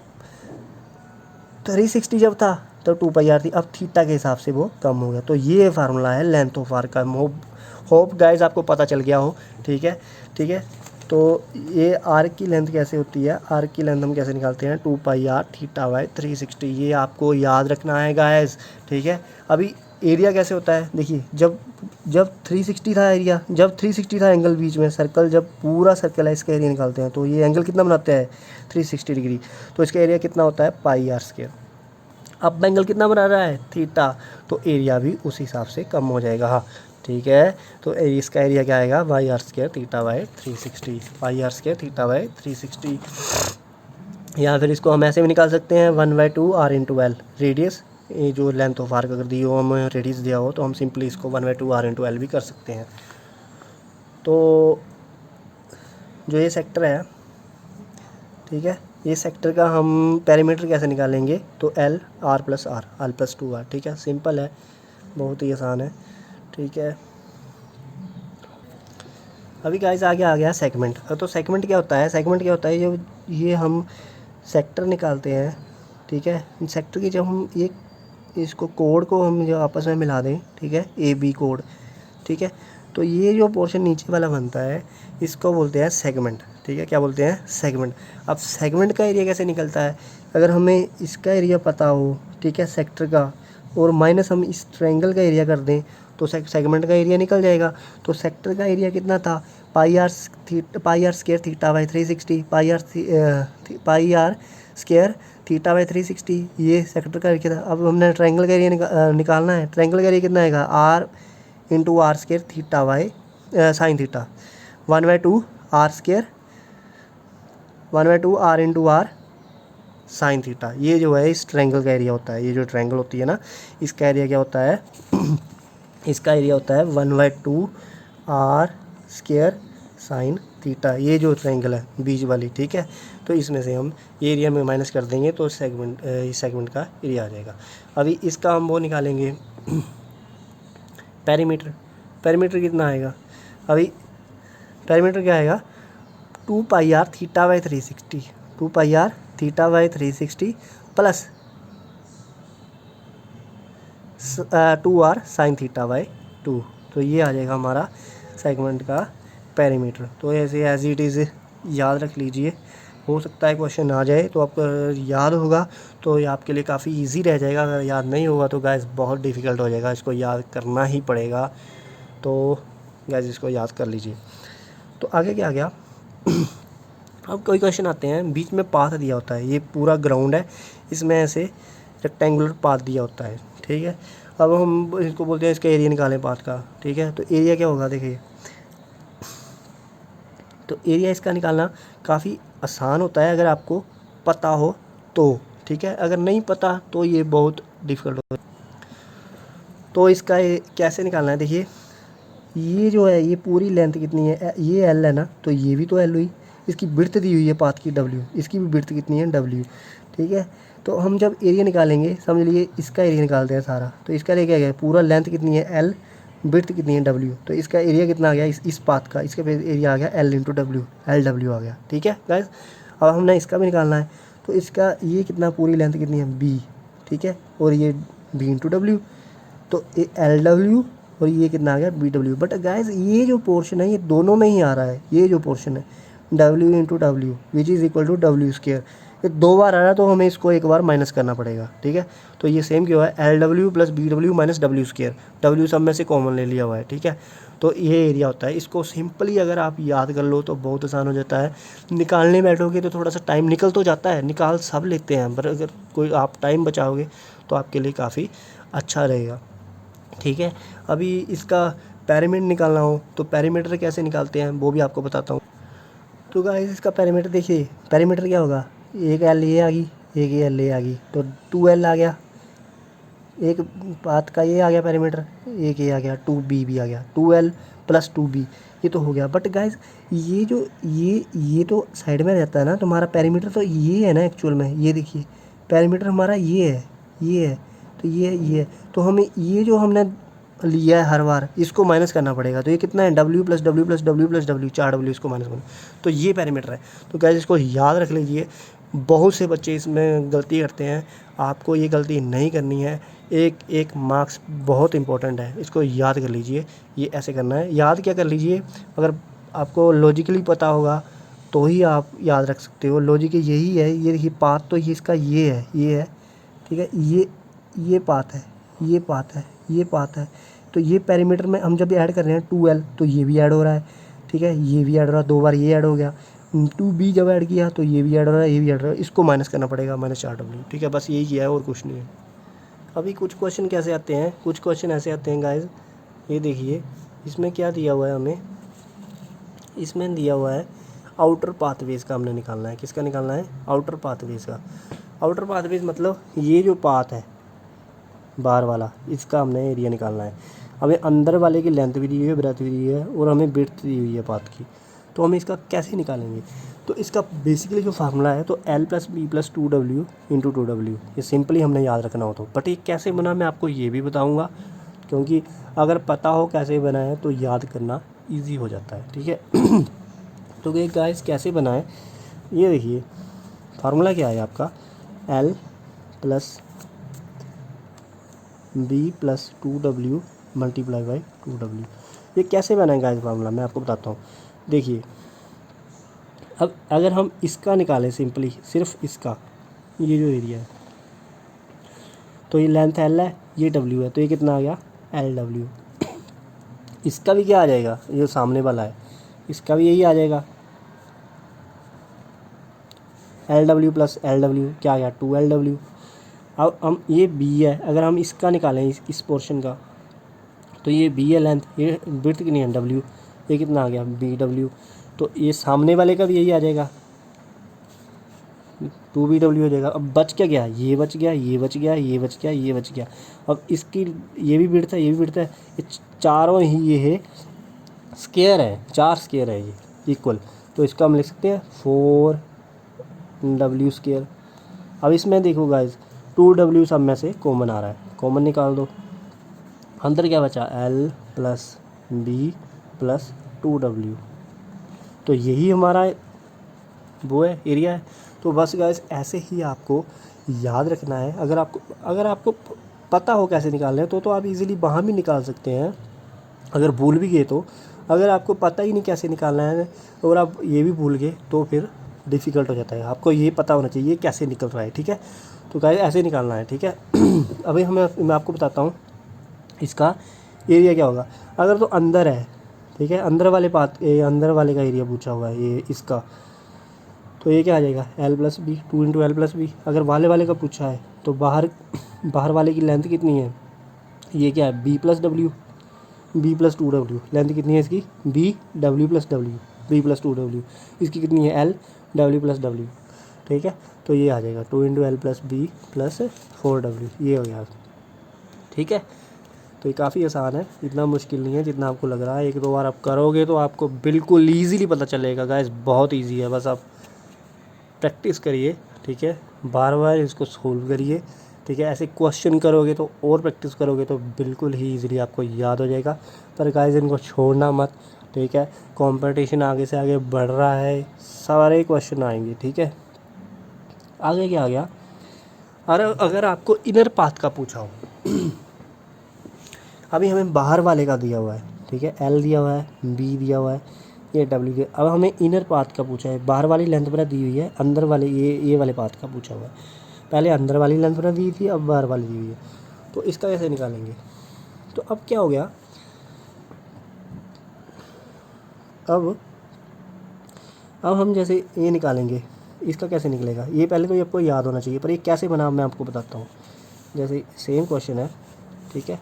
360 जब था तो 2 पाई आर थी, अब थीटा के हिसाब से वो कम हो गया। तो ये फार्मूला है लेंथ ऑफ आर्क का। होप गाइज आपको पता चल गया हो, ठीक है, ठीक है। तो ये आर्क की लेंथ कैसे होती है, आर्क की लेंथ हम कैसे निकालते हैं, 2 पाई आर थीटा बाई 360, ये आपको याद रखना है गाइज, ठीक है। अभी एरिया कैसे होता है, देखिए जब 360 था एरिया, जब 360 था एंगल बीच में, सर्कल जब पूरा सर्कल है इसका एरिया निकालते हैं तो ये एंगल कितना बनाते हैं, 360 डिग्री, तो इसका एरिया कितना होता है, पाई आर स्क्वायर। अब एंगल कितना बना रहा है, थीटा, तो एरिया भी उस हिसाब से कम हो जाएगा, हाँ ठीक है। तो इसका एरिया क्या आएगा, Y R square theta by 360, Y R square theta by 360। या फिर इसको हम ऐसे भी निकाल सकते हैं 1/2 आर इंटू एल, रेडियस, ये जो लेंथ ऑफ आर्क अगर दी हो, हमें रेडियस दिया हो तो हम सिंपली इसको 1/2 आर इंटू एल भी कर सकते हैं। तो जो ये सेक्टर है, ठीक है, ये सेक्टर का हम पेरीमीटर कैसे निकालेंगे, तो L R plus R, R plus 2 R, ठीक है, सिंपल है, बहुत ही आसान है, ठीक है। अभी गाइस आगे आ गया सेगमेंट। तो सेगमेंट क्या होता है, सेगमेंट क्या होता है, जो ये हम सेक्टर निकालते हैं, ठीक है, सेक्टर की जब हम ये इसको कोड को हम जो आपस में मिला दें, ठीक है, ए बी कोड, ठीक है, तो ये जो पोर्शन नीचे वाला बनता है इसको बोलते हैं सेगमेंट, ठीक है, क्या बोलते हैं, सेगमेंट। अब सेगमेंट का एरिया कैसे निकलता है, अगर हमें इसका एरिया पता हो, ठीक है, सेक्टर का, और माइनस हम इस ट्रायंगल का एरिया कर दें तो सेगमेंट का एरिया निकल जाएगा। तो सेक्टर का एरिया कितना था, pi r square theta by 360, pi r square theta by 360, ये सेक्टर का एरिया था। अब हमने ट्रायंगल का एरिया निकालना है, ट्रायंगल का एरिया कितना आएगा, R into R square theta by sine theta, 1/2 R square, 1/2 R into R sine theta. ये जो है इस ट्रायंगल का एरिया होता है, ये जो ट्रायंगल होती है ना, इसका एरिया क्या होता है इसका एरिया होता है 1/2 आर स्केयर साइन थीटा, ये जो ट्रायंगल है बीच वाली, ठीक है। तो इसमें से हम ये एरिया में माइनस कर देंगे तो सेगमेंट का एरिया आ जाएगा। अभी इसका हम वो निकालेंगे पेरीमीटर, पेरीमीटर कितना आएगा, अभी पेरीमीटर क्या आएगा, 2 pi R theta by 360, 2 pi R theta by 360 plus 2 R sine theta by 2, तो ये आ जाएगा हमारा सेगमेंट का पेरीमीटर। तो ऐसे एज इट इज़ याद रख लीजिए, हो सकता है क्वेश्चन आ जाए, तो आपको याद होगा तो ये आपके लिए काफ़ी इजी रह जाएगा, अगर याद नहीं होगा तो गाइस बहुत डिफ़िकल्ट हो जाएगा, इसको याद करना ही पड़ेगा। तो गाइस इसको याद कर लीजिए। तो आगे क्या आ गया अब कोई क्वेश्चन आते हैं, बीच में पाथ दिया होता है, ये पूरा ग्राउंड है, इसमें ऐसे रेक्टेंगुलर पाथ दिया होता है, ठीक है। अब हम इसको बोलते हैं इसका एरिया निकालें पाथ का, ठीक है। तो एरिया क्या होगा, देखिए, तो एरिया इसका निकालना काफ़ी आसान होता है अगर आपको पता हो तो, ठीक है, अगर नहीं पता तो ये बहुत डिफ़िकल्ट होता है। तो इसका कैसे निकालना है, देखिए, ये जो है ये पूरी लेंथ कितनी है, ये एल है ना, तो ये भी तो एल हुई, इसकी बिड्थ दी हुई है पाथ की डब्ल्यू, इसकी भी बिड्थ कितनी है डब्ल्यू, ठीक है। तो हम जब एरिया निकालेंगे, समझ लीजिए इसका एरिया निकालते हैं सारा, तो इसका एरिया क्या गया, पूरा लेंथ कितनी है एल, बिड्थ कितनी है डब्ल्यू, तो इसका एरिया कितना आ गया, इस पाथ का, इसका एरिया आ गया L into W, L W आ गया, ठीक है गाइस। अब हमने इसका भी निकालना है, तो इसका ये कितना, पूरी लेंथ कितनी है बी, ठीक है, और ये बी इंटू डब्ल्यू, तो एल डब्ल्यू और ये कितना आ गया बी डब्ल्यू। बट गाइस ये जो पोर्शन है ये दोनों में ही आ रहा है, ये जो पोर्शन है W into W which is equal to W square, ये 2 बार आ रहा है, तो हमें इसको एक बार माइनस करना पड़ेगा, ठीक है। तो ये सेम क्यों है, L W plus B W minus W square, W सब में से कॉमन ले लिया हुआ है, ठीक है। तो ये एरिया होता है, इसको सिंपली अगर आप याद कर लो तो बहुत आसान हो जाता है। निकालने बैठोगे तो थोड़ा सा टाइम निकल तो जाता है, निकाल सब लेते हैं, पर अगर कोई आप टाइम बचाओगे तो आपके लिए काफ़ी अच्छा रहेगा, ठीक है। अभी इसका पेरीमीटर निकालना हो तो पेरीमीटर कैसे निकालते हैं वो भी आपको बताता हूँ। तो गाइस इसका पेरीमीटर देखिए, पेरीमीटर क्या होगा, एक एल ये आ गई, एक एल ये आ गई, तो 2L आ गया, एक पाथ का ये आ गया पेरीमीटर, एक ये आ गया 2B भी आ गया, 2L प्लस 2B, ये तो हो गया। बट गाइस ये जो ये तो साइड में रहता है ना, तो हमारा पेरीमीटर तो ये है ना एक्चुअल में, ये देखिए पेरीमीटर हमारा ये है, तो ये तो हमें ये जो हमने लिया है हर बार इसको माइनस करना पड़ेगा, तो ये कितना है W plus W plus W plus W, 4 W इसको माइनस करना, तो ये पेरीमीटर है। तो गाइस इसको याद रख लीजिए, बहुत से बच्चे इसमें गलती करते हैं, आपको ये गलती नहीं करनी है, एक एक मार्क्स बहुत इंपॉर्टेंट है, इसको याद कर लीजिए, ये ऐसे करना है। याद क्या कर लीजिए, अगर आपको लॉजिकली पता होगा तो ही आप याद रख सकते हो, लॉजिक यही है, ये देखिए पाथ तो ये इसका ये है, ठीक है, ये पाथ है, ये पाथ है, ये पाथ है, तो ये पेरीमीटर में हम जब ऐड कर रहे हैं 2L तो ये भी ऐड हो रहा है, ठीक है, ये भी ऐड हो रहा है, 2 बार ये ऐड हो गया, 2B जब ऐड किया तो ये भी ऐड हो रहा है, ये भी ऐड हो रहा है, इसको माइनस करना पड़ेगा -4W, ठीक है, बस यही किया है और कुछ नहीं है। अभी कुछ क्वेश्चन कैसे आते हैं, कुछ क्वेश्चन ऐसे आते हैं गाइज, ये देखिए इसमें क्या दिया हुआ है हमें, इसमें दिया हुआ है आउटर पाथवेज का हमने निकालना है, किसका निकालना है, आउटर पाथवेज का। आउटर पाथवेज मतलब ये जो पाथ है बार वाला, इसका हमने एरिया निकालना है। हमें अंदर वाले की लेंथ भी दी हुई है, ब्रेथ भी दी है, और हमें विड्थ दी हुई है पाथ की, तो हम इसका कैसे निकालेंगे। तो इसका बेसिकली जो फार्मूला है तो L plus B plus 2W into 2W, ये सिंपली हमने याद रखना हो तो। बट ये कैसे बना मैं आपको ये भी बताऊंगा, क्योंकि अगर पता हो कैसे बना है तो याद करना इजी हो जाता है, ठीक है। तो ये गाइस कैसे बना है, ये देखिए फार्मूला क्या है आपका, L plus B plus 2W multiply by 2W। ये कैसे बना है गाइस फार्मूला, मैं आपको बताता हूँ। देखिए अब अगर हम इसका निकालें सिंपली, सिर्फ इसका, ये जो एरिया है, तो ये लेंथ L है, ये W है, तो ये कितना आ गया LW। इसका भी क्या आ जाएगा, ये सामने वाला है, इसका भी यही आ जाएगा LW प्लस LW, क्या आ गया 2LW। अब हम ये B है, अगर हम इसका निकालें इस पोर्शन का, तो ये B है लेंथ, ये विड्थ कितनी है W, ये कितना आ गया BW। तो ये सामने वाले का भी यही आ जाएगा 2BW हो जाएगा। अब बच क्या गया, ये बच गया, ये बच गया, ये बच गया, ये बच गया। अब इसकी ये भी विड्थ है, ये भी विड्थ है, ये चारों ही ये है स्क्वायर है, 4 स्क्वायर है ये इक्वल। तो इसका हम लिख सकते हैं 4W स्क्वायर। अब इसमें देखो गाइज 2W सब में से कॉमन आ रहा है, कॉमन निकाल दो, अंदर क्या बचा L plus B plus 2W। तो यही हमारा वो है एरिया है। तो बस गाइस ऐसे ही आपको याद रखना है। अगर आपको पता हो कैसे निकालना है तो आप इजीली वहाँ भी निकाल सकते हैं, अगर भूल भी गए तो। अगर आपको पता ही नहीं कैसे निकालना है और आप ये भी भूल गए तो फिर डिफ़िकल्ट हो जाता है। आपको ये पता होना चाहिए कैसे निकल रहा है, ठीक है। तो गाइस ऐसे निकालना है, ठीक है। अभी मैं आपको बताता हूँ इसका एरिया क्या होगा। अगर तो अंदर है, ठीक है, अंदर वाले अंदर वाले का एरिया पूछा हुआ है ये इसका, तो ये क्या आ जाएगा L plus B, 2 into L plus B. अगर वाले का पूछा है तो बाहर वाले की लेंथ कितनी है, ये क्या है B plus W, B plus 2W। Length कितनी है इसकी BW plus W, B plus 2W। इसकी कितनी है L W प्लस W, ठीक है। तो ये आ जाएगा 2 into L plus B plus 4W, ये हो गया, ठीक है। तो ये काफ़ी आसान है, इतना मुश्किल नहीं है जितना आपको लग रहा है। 1-2 बार आप करोगे तो आपको बिल्कुल ईजीली पता चलेगा गाइस, बहुत ईजी है। बस आप प्रैक्टिस करिए, ठीक है, बार बार इसको सोल्व करिए, ठीक है। ऐसे क्वेश्चन करोगे तो और प्रैक्टिस करोगे तो बिल्कुल ही ईजिली आपको याद हो जाएगा। पर गाइस इनको छोड़ना मत, ठीक है। कंपटीशन आगे से आगे बढ़ रहा है, सारे क्वेश्चन आएंगे, ठीक है। आगे क्या आ गया, अगर आपको इनर पाथ का पूछा हो, अभी हमें बाहर वाले का दिया हुआ है, ठीक है, L दिया हुआ है, B दिया हुआ है, ये W दिया। अब हमें इनर पाथ का पूछा है, बाहर वाली लेंथ पर दी हुई है, अंदर वाले ये वाले पाथ का पूछा हुआ है। पहले अंदर वाली लेंथ पर दी थी, अब बाहर वाली दी हुई है। तो इसका कैसे निकालेंगे, तो अब क्या हो गया, अब हम जैसे ये निकालेंगे, इसका कैसे निकलेगा, ये पहले तो ये आपको याद होना चाहिए। पर ये कैसे बना मैं आपको बताता हूँ। जैसे सेम क्वेश्चन है, ठीक है।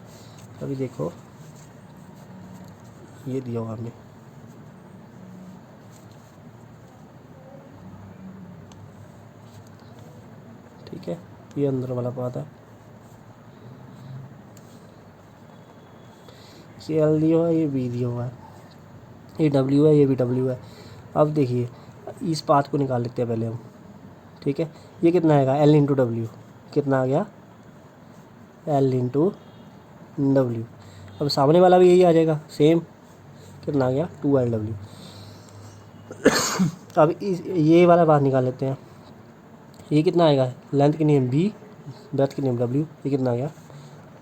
अभी देखो ये दिया हुआ हमें, ठीक है, ये अंदर वाला पाथ है, ये L दिया हुआ है, ये B दिया हुआ है, ये W है, ये भी W है। अब देखिए इस पाथ को निकाल लेते हैं पहले हम, ठीक है। ये कितना आएगा L इंटू W, कितना आ गया L इंटू W। अब सामने वाला भी यही आ जाएगा सेम, कितना आ गया 2LW। अब ये वाला बात निकाल लेते हैं, ये कितना आएगा, लेंथ कितनी है B, ब्रेथ कितनी है W, ये कितना आ गया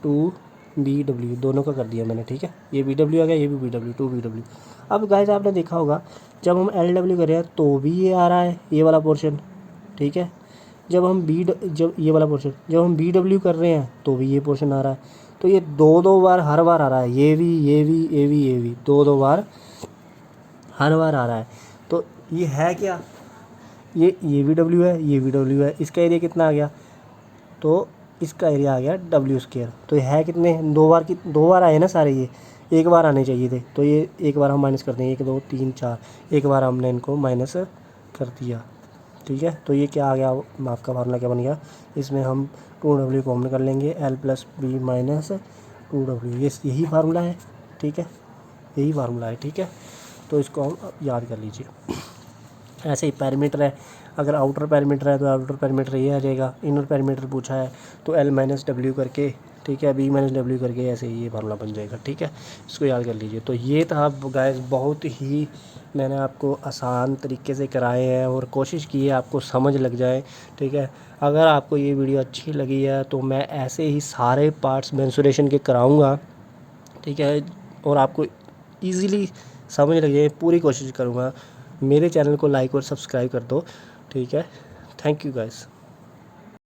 2BW, दोनों का कर दिया मैंने, ठीक है। ये BW आ गया, ये भी BW, 2BW। अब गाइस आपने देखा होगा जब हम LW कर रहे हैं तो भी ये आ रहा है, ये वाला पोर्शन, ठीक है। जब ये वाला पोर्शन जब हम BW कर रहे हैं तो भी ये पोर्शन आ रहा है। तो ये दो बार हर बार आ रहा है, ये भी दो बार हर बार आ रहा है। तो ये है क्या, ये भी W है, ये भी W है। इसका एरिया कितना आ गया, तो इसका एरिया आ गया W स्क्वायर। तो ये है कितने, दो बार आए ना सारे, ये एक बार आने चाहिए थे। तो ये एक बार हम माइनस करते हैं, 1 2 3 4, एक बार हमने इनको माइनस कर दिया, ठीक है। तो ये क्या आ गया, आपका फार्मूला क्या बन गया, इसमें हम 2W कॉमन कर लेंगे, L plus B minus 2W, ये यही फार्मूला है, ठीक है, यही फार्मूला है, ठीक है। तो इसको हम याद कर लीजिए। ऐसे ही पैरामीटर है, अगर आउटर पैरामीटर है तो आउटर पैरामीटर ये आ जाएगा, इनर पैरामीटर पूछा है तो L माइनस डब्ल्यू करके, ठीक है, B माइनस डब्ल्यू करके ऐसे ही ये फार्मूला बन जाएगा, ठीक है, इसको याद कर लीजिए। तो ये था गाइस, बहुत ही मैंने आपको आसान तरीके से कराए हैं और कोशिश की है आपको समझ लग जाए, ठीक है। अगर आपको ये वीडियो अच्छी लगी है तो मैं ऐसे ही सारे पार्ट्स मेंसुरेशन के कराऊँगा, ठीक है, और आपको ईज़िली समझ लग जाए, पूरी कोशिश करूँगा। मेरे चैनल को लाइक और सब्सक्राइब कर दो, ठीक है। Thank you guys.